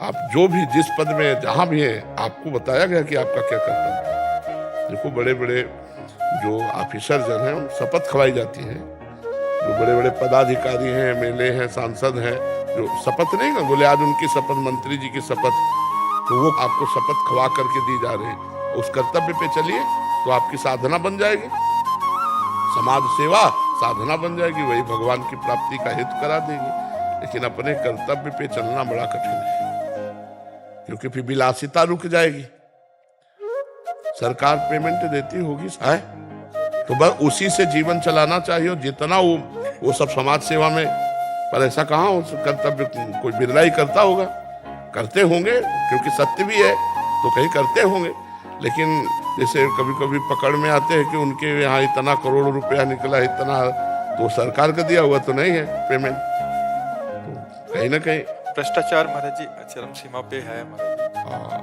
आप जो भी जिस पद में जहां भी हैं, आपको बताया गया कि आपका क्या कर्तव्य है। देखो बड़े बड़े जो ऑफिसर जन हैं, शपथ खवाई जाती है, जो बड़े बड़े पदाधिकारी हैं, एमएलए हैं, सांसद हैं, जो शपथ नहीं ना बोले आज उनकी शपथ, मंत्री जी की शपथ, तो वो आपको शपथ खवा करके दी जा रही है। उस कर्तव्य पे चलिए तो आपकी साधना बन जाएगी, समाज सेवा साधना बन जाएगी, वही भगवान की प्राप्ति का हेतु करा देगी। लेकिन अपने कर्तव्य पे चलना बड़ा कठिन है, क्योंकि फिर विलासिता रुक जाएगी। सरकार पेमेंट देती होगी है, तो बस उसी से जीवन चलाना चाहिए, जितना वो सब समाज सेवा में। पर ऐसा कहाँ हो, कर्तव्य कोई बिरला ही करता होगा, करते होंगे क्योंकि सत्य भी है तो कहीं करते होंगे। लेकिन जैसे कभी कभी पकड़ में आते हैं कि उनके यहाँ इतना करोड़ रुपया निकला, इतना, तो सरकार का दिया हुआ तो नहीं है पेमेंट, तो कहीं ना कहीं भ्रष्टाचार महाराज जी चरम सीमा पे है महाराज जी। हाँ,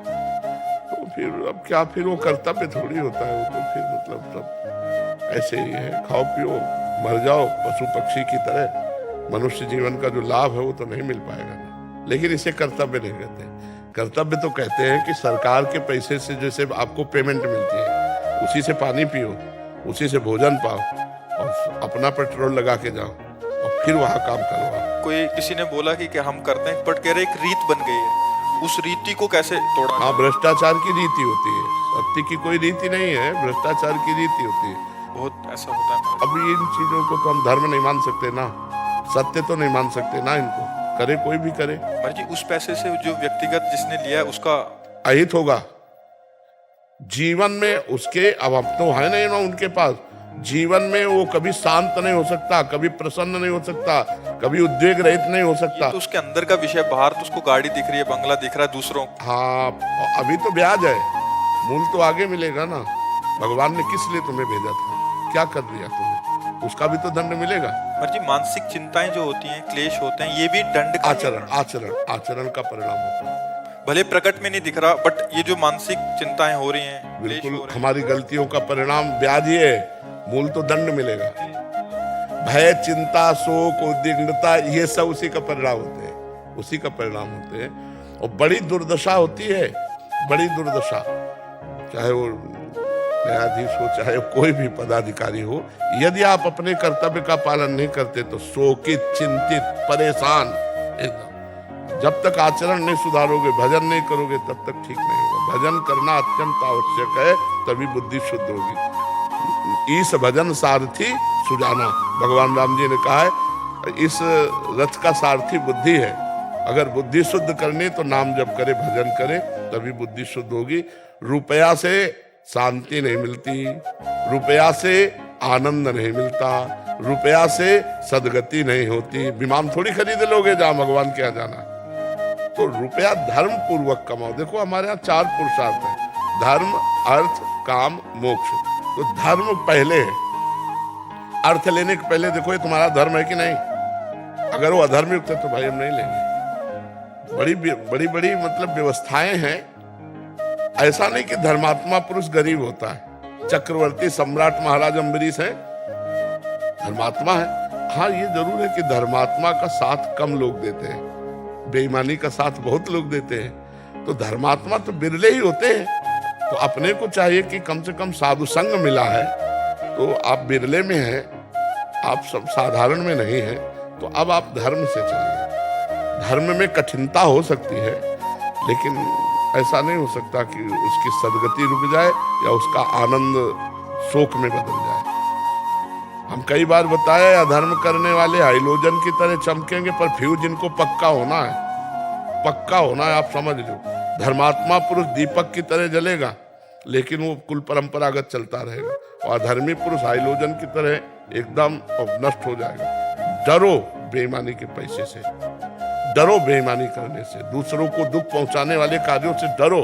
तो फिर अब क्या, फिर वो कर्तव्य थोड़ी होता है, वो तो फिर मतलब सब ऐसे ही है, खाओ पियो मर जाओ पशु पक्षी की तरह। मनुष्य जीवन का जो लाभ है वो तो नहीं मिल पाएगा ना। लेकिन इसे कर्तव्य नहीं कहते। कर्तव्य तो कहते हैं कि सरकार के पैसे से जैसे आपको पेमेंट मिलती है, उसी से पानी पियो, उसी से भोजन पाओ और अपना पेट्रोल लगा के जाओ और फिर वहां काम करो। कोई किसी ने बोला कि हम करते हैं, बट कह रहे एक रीत बन गई है, उस रीति को कैसे तोड़ा? हाँ, भ्रष्टाचार की रीति होती है, सत्य की कोई रीति नहीं है, भ्रष्टाचार की रीति होती है। बहुत ऐसा होता है। अब इन चीजों को तो हम धर्म नहीं मान सकते ना, सत्य तो नहीं मान सकते ना, इनको करे कोई भी करे। महाराज जी उस पैसे से जो व्यक्तिगत जिसने लिया है उसका अहित होगा जीवन में उसके। अब हम तो है नहीं ना उनके पास, जीवन में वो कभी शांत नहीं हो सकता, कभी प्रसन्न नहीं हो सकता, कभी उद्वेग रहित नहीं हो सकता। तो उसके अंदर का विषय, बाहर तो उसको गाड़ी दिख रही है, बंगला दिख रहा है दूसरों। हाँ, अभी तो ब्याज है, मूल तो आगे मिलेगा ना। भगवान ने किस लिए तुम्हें भेजा था, क्या कर दिया तुमने, उसका भी तो दंड मिलेगा। महाराज जी मानसिक चिंताएं जो होती हैं, क्लेश होते हैं, ये भी दंड का आचरण का परिणाम होता है। भले प्रकट में नहीं दिख रहा, बट ये जो मानसिक चिंताएं हो रही हैं, बिल्कुल हमारी गलतियों का परिणाम ब्याज ही है, मूल तो दंड मिलेगा। भय, चिंता, शोक, उद्विग्नता, ये सब उसी का परिणाम होते हैं, उसी का परिणाम होते हैं। और बड़ी दुर्दशा होती है, बड़ी दुर्दशा, चाहे वो न्यायाधीश हो, चाहे कोई भी पदाधिकारी हो, यदि आप अपने कर्तव्य का पालन नहीं करते तो शोकित, चिंतित, परेशान एकदम। जब तक आचरण नहीं सुधारोगे, भजन नहीं करोगे, तब तक ठीक नहीं होगा। भजन करना अत्यंत आवश्यक है, तभी बुद्धि शुद्ध होगी। इस भजन सारथी सुजाना, भगवान राम जी ने कहा है, इस रथ का सारथी बुद्धि है। अगर बुद्धि शुद्ध करनी तो नाम जप करे, भजन करे, तभी बुद्धि शुद्ध होगी। रुपया से शांति नहीं मिलती, रुपया से आनंद नहीं मिलता, रुपया से सदगति नहीं होती। विमान थोड़ी खरीद लोगे जहां भगवान के यहाँ जाना, तो रुपया धर्म पूर्वक कमाओ। देखो हमारे यहाँ 4 पुरुषार्थ है, धर्म, अर्थ, काम, मोक्ष। तो धर्म पहले है, अर्थ लेने के पहले देखो ये तुम्हारा धर्म है कि नहीं। अगर वो अधर्म युक्त है तो भाई हम नहीं लेंगे। बड़ी बड़ी मतलब व्यवस्थाएं हैं। ऐसा नहीं कि धर्मात्मा पुरुष गरीब होता है। चक्रवर्ती सम्राट महाराज अम्बरीश है, धर्मात्मा है। हाँ, ये जरूर है कि धर्मात्मा का साथ कम लोग देते हैं, बेईमानी का साथ बहुत लोग देते हैं। तो धर्मात्मा तो बिरले ही होते हैं। तो अपने को चाहिए कि कम से कम साधु संग मिला है, तो आप बिरले में हैं, आप सब साधारण में नहीं हैं, तो अब आप धर्म से चलिए। धर्म में कठिनता हो सकती है, लेकिन ऐसा नहीं हो सकता कि उसकी सदगति रुक जाए या उसका आनंद शोक में बदल जाए। हम कई बार बताया, अधर्म करने वाले हाइलोजन की तरह चमकेंगे, पर फ्यूज इनको पक्का होना है, पक्का होना है, आप समझ लो। धर्मात्मा पुरुष दीपक की तरह जलेगा, लेकिन वो कुल परंपरागत चलता रहेगा, और अधर्मी पुरुष हाइलोजन की तरह एकदम नष्ट हो जाएगा। डरो बेईमानी के पैसे से, डरो बेईमानी करने से, दूसरों को दुख पहुंचाने वाले कार्यों से डरो।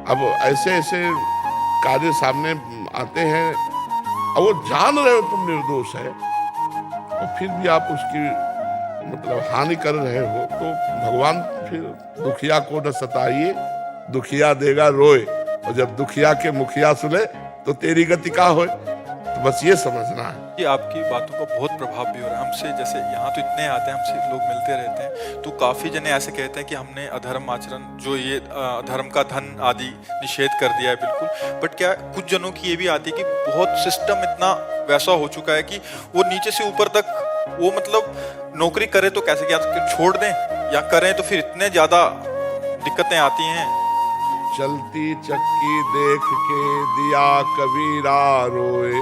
अब ऐसे ऐसे कार्य सामने आते हैं और वो जान रहे हो तुम निर्दोष है, और फिर भी आप उसकी मतलब हानि कर रहे हो, तो भगवान फिर दुखिया को न सताइए, दुखिया देगा रोए, और जब दुखिया के मुखिया सुने तो तेरी गति का होए। तो बस ये समझना है। कि आपकी बातों का बहुत प्रभाव भी हो रहा है हमसे। जैसे यहाँ तो इतने आते हैं, हमसे लोग मिलते रहते हैं, तो काफ़ी जने ऐसे कहते हैं कि हमने अधर्म आचरण, जो ये धर्म का धन आदि निषेध कर दिया है बिल्कुल। बट क्या कुछ जनों की ये भी आती है कि बहुत सिस्टम इतना वैसा हो चुका है कि वो नीचे से ऊपर तक, वो मतलब नौकरी करे तो कैसे, क्या छोड़ दें या करें तो फिर इतने ज़्यादा दिक्कतें आती हैं। चलती चक्की देख के दिया कबीरा रोए,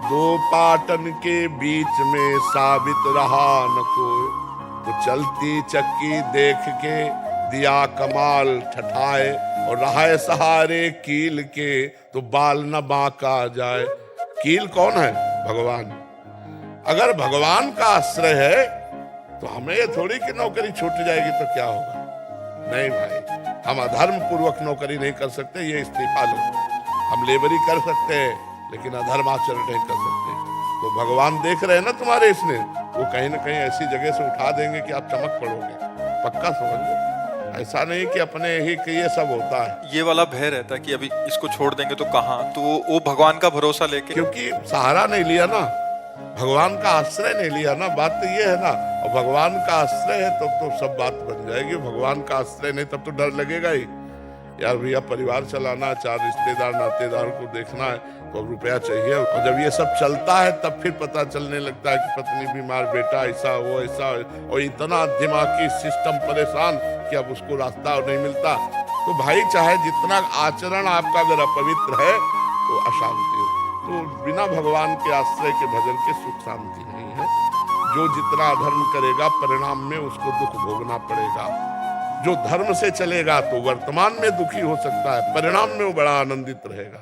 दो पाटन के बीच में साबित रहा न कोई। तो चलती चक्की देख के दिया कमाल ठठाए, और रहा सहारे कील के तो बाल न बांका जाए। कील कौन है? भगवान। अगर भगवान का आश्रय है तो हमें ये थोड़ी कि नौकरी छूट जाएगी तो क्या होगा। नहीं भाई, हम अधर्म पूर्वक नौकरी नहीं कर सकते, ये इस्तीफा लो। हम लेबरी कर सकते हैं लेकिन अधर्म आचरण नहीं कर सकते। तो भगवान देख रहे हैं ना तुम्हारे, इसने वो कहीं ना कहीं ऐसी जगह से उठा देंगे कि आप चमक पड़ोगे, पक्का समझ लो। ऐसा नहीं कि अपने ही कि ये सब होता है। ये वाला भय रहता है कि अभी इसको छोड़ देंगे तो कहाँ, तो वो भगवान का भरोसा लेके, क्योंकि सहारा नहीं लिया ना, भगवान का आश्रय नहीं लिया ना, बात तो ये है ना। और भगवान का आश्रय है तब तो सब बात बन जाएगी। भगवान का आश्रय नहीं तब तो डर लगेगा ही। यार भैया परिवार चलाना है, 4 रिश्तेदार नातेदार को देखना है, तो रुपया चाहिए। और जब ये सब चलता है तब फिर पता चलने लगता है कि पत्नी बीमार, बेटा ऐसा वो ऐसा, और इतना दिमागी सिस्टम परेशान कि अब उसको रास्ता नहीं मिलता। तो भाई चाहे जितना आचरण आपका अगर अपवित्र है तो अशांति हो, तो बिना भगवान के आश्रय के भजन के सुख शांति नहीं है। जो जितना अधर्म करेगा परिणाम में उसको दुख भोगना पड़ेगा। जो धर्म से चलेगा तो वर्तमान में दुखी हो सकता है, परिणाम में वो बड़ा आनंदित रहेगा।